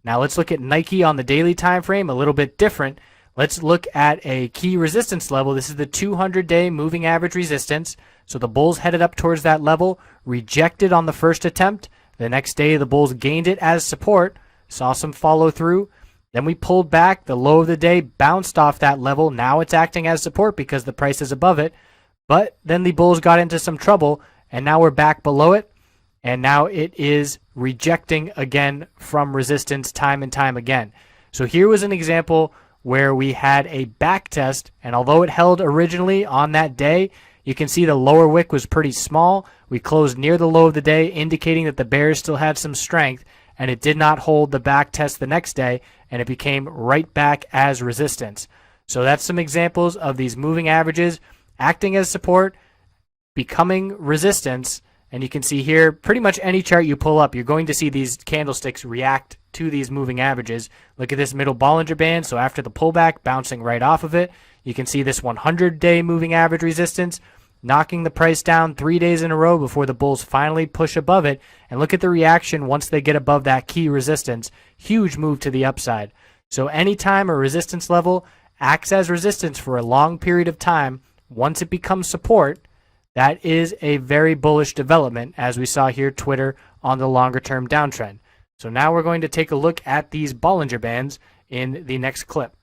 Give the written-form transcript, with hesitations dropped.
Now let's look at Nike on the daily time frame, a little bit different. Let's look at a key resistance level. This is the 200-day moving average resistance. So the bulls headed up towards that level, rejected on the first attempt. The next day, the bulls gained it as support, saw some follow through. Then we pulled back. The low of the day bounced off that level. Now it's acting as support because the price is above it. But then the bulls got into some trouble, and now we're back below it. And now it is rejecting again from resistance time and time again. So here was an example where we had a back test, and although it held originally on that day, you can see the lower wick was pretty small. We closed near the low of the day, indicating that the bears still had some strength, and it did not hold the back test the next day, and it became right back as resistance. So that's some examples of these moving averages acting as support, becoming resistance, and you can see here pretty much any chart you pull up, you're going to see these candlesticks react to these moving averages. Look at this middle Bollinger Band. So after the pullback, bouncing right off of it, you can see this 100-day moving average resistance knocking the price down 3 days in a row before the bulls finally push above it. And look at the reaction once they get above that key resistance. Huge move to the upside. So anytime a resistance level acts as resistance for a long period of time, once it becomes support, that is a very bullish development, as we saw here Twitter on the longer term downtrend. So now we're going to take a look at these Bollinger Bands in the next clip.